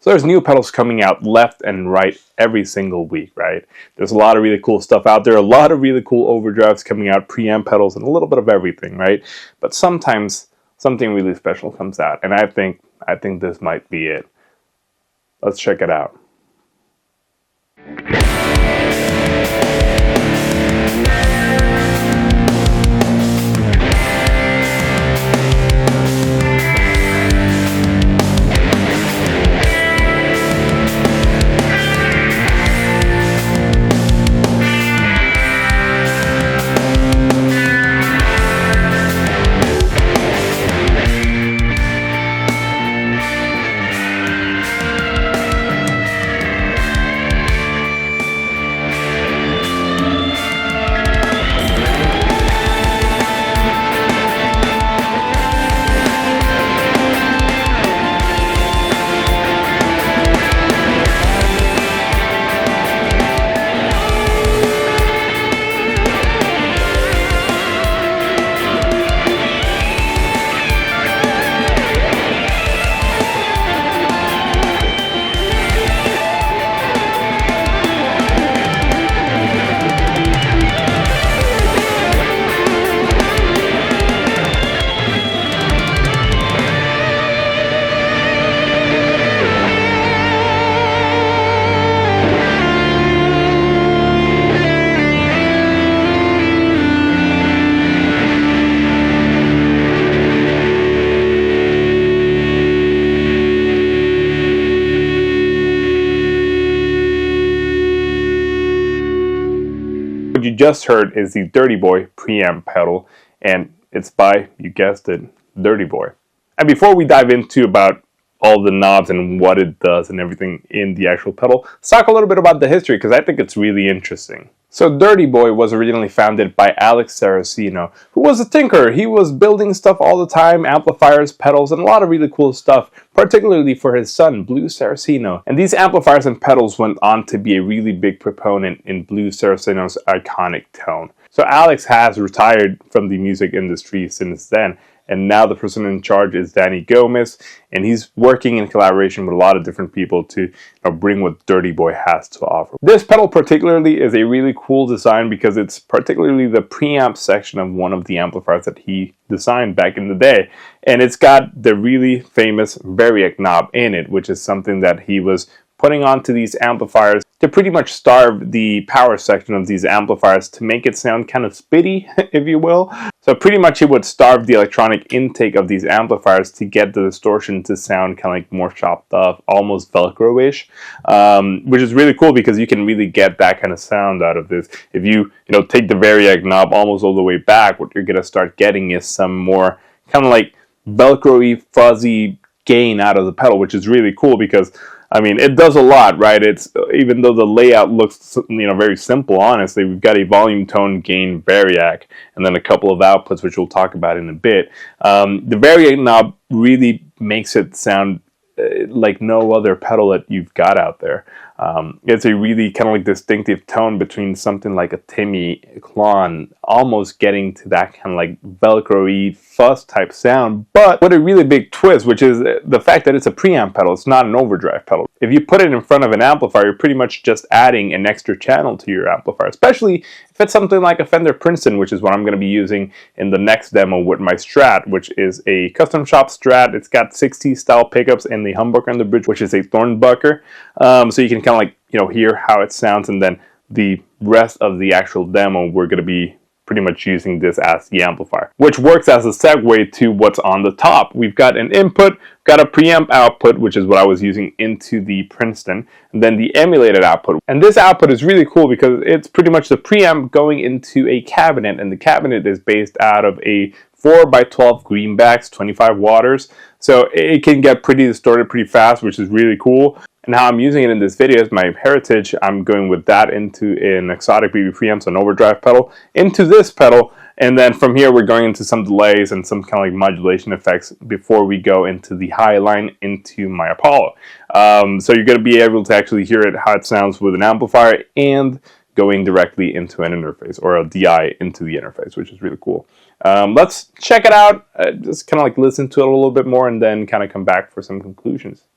So there's new pedals coming out left and right every single week, right? There's a lot of really cool stuff out there, a lot of really cool overdrives coming out, preamp pedals, and a little bit of everything, right? But sometimes something really special comes out, and I think this might be it. Let's check it out. What you just heard is the Dirty Boy Preamp pedal, and it's by, you guessed it, Dirty Boy. And before we dive into about all the knobs and what it does and everything in the actual pedal, let's talk a little bit about the history, because I think it's really interesting. So Dirty Boy was originally founded by Alex Saraceno, who was a tinkerer. He was building stuff all the time, amplifiers, pedals, and a lot of really cool stuff, particularly for his son, Blues Saraceno. And these amplifiers and pedals went on to be a really big proponent in Blues Saraceno's iconic tone. So Alex has retired from the music industry since then, and now the person in charge is Danny Gomez, and he's working in collaboration with a lot of different people to bring what Dirty Boy has to offer. This pedal particularly is a really cool design because it's particularly the preamp section of one of the amplifiers that he designed back in the day, and it's got the really famous variac knob in it, which is something that he was putting onto these amplifiers to pretty much starve the power section of these amplifiers to make it sound kind of spitty, if you will. So pretty much he would starve the electronic intake of these amplifiers to get the distortion to sound kind of like more chopped up, almost Velcro-ish, which is really cool because you can really get that kind of sound out of this. If you take the variac knob almost all the way back, what you're gonna start getting is some more kind of like Velcro-y, fuzzy gain out of the pedal, which is really cool because I mean, it does a lot, right? It's even though the layout looks, very simple, honestly, we've got a volume, tone, gain, variac, and then a couple of outputs, which we'll talk about in a bit. The variac knob really makes it sound like no other pedal that you've got out there. It's a really kind of like distinctive tone between something like a Timmy Klon, almost getting to that kind of like Velcro-y fuzz type sound, but with a really big twist, which is the fact that it's a preamp pedal. It's not an overdrive pedal. If you put it in front of an amplifier, you're pretty much just adding an extra channel to your amplifier, especially if it's something like a Fender Princeton, which is what I'm going to be using in the next demo with my Strat, which is a custom shop Strat. It's got 60 style pickups and the humbucker on the bridge, which is a Thornbucker. So you can kind of like, hear how it sounds, and then the rest of the actual demo, we're going to be pretty much using this as the amplifier, which works as a segue to what's on the top. We've got an input, got a preamp output, which is what I was using into the Princeton, and then the emulated output. And this output is really cool because it's pretty much the preamp going into a cabinet, and the cabinet is based out of a 4x12 Greenbacks, 25 waters. So it can get pretty distorted pretty fast, which is really cool. And how I'm using it in this video is my heritage. I'm going with that into an exotic BB preamp, so an overdrive pedal, into this pedal, and then from here we're going into some delays and some kind of like modulation effects before we go into the high line into my Apollo. So you're going to be able to actually hear it, how it sounds with an amplifier and going directly into an interface, or a DI into the interface, which is really cool. Let's check it out, just kind of like listen to it a little bit more and then kind of come back for some conclusions.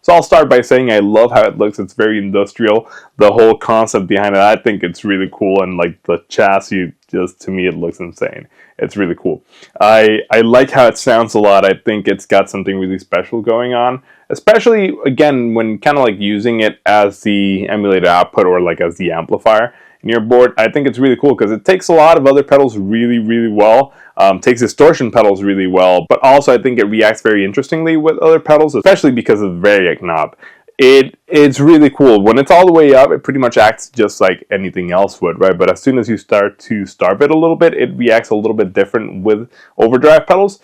So I'll start by saying I love how it looks. It's very industrial. The whole concept behind it, I think it's really cool. And like the chassis, just to me, it looks insane. It's really cool. I like how it sounds a lot. I think it's got something really special going on. Especially, again, when kind of like using it as the emulated output or like as the amplifier in your board. I think it's really cool because it takes a lot of other pedals really, really well. Takes distortion pedals really well, but also I think it reacts very interestingly with other pedals, especially because of the variac knob. It's really cool. When it's all the way up, it pretty much acts just like anything else would, right? But as soon as you start to starb it a little bit, it reacts a little bit different with overdrive pedals.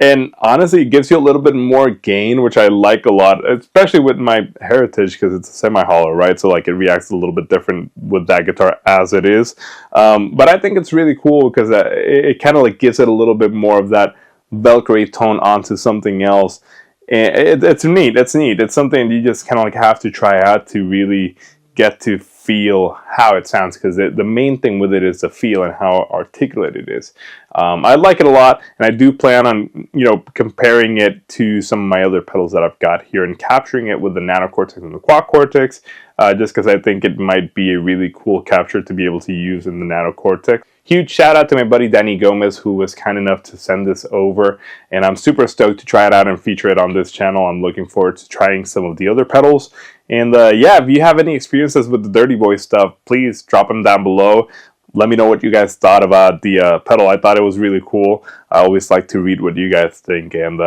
And honestly, it gives you a little bit more gain, which I like a lot, especially with my Heritage because it's a semi-hollow, right? So like it reacts a little bit different with that guitar as it is. But I think it's really cool because it kind of like gives it a little bit more of that Velcro tone onto something else. And it's neat. It's neat. It's something you just kind of like have to try out to really get to feel how it sounds, because the main thing with it is the feel and how articulate it is. I like it a lot, and I do plan on comparing it to some of my other pedals that I've got here and capturing it with the Nano Cortex and the Quad Cortex, just because I think it might be a really cool capture to be able to use in the Nano Cortex. Huge shout out to my buddy Danny Gomez, who was kind enough to send this over, and I'm super stoked to try it out and feature it on this channel. I'm looking forward to trying some of the other pedals. And yeah, if you have any experiences with the Dirty Boy stuff, please drop them down below. Let me know what you guys thought about the pedal. I thought it was really cool. I always like to read what you guys think. And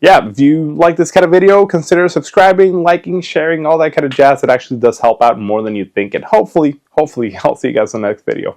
yeah, if you like this kind of video, consider subscribing, liking, sharing, all that kind of jazz. It actually does help out more than you think. And hopefully, I'll see you guys in the next video.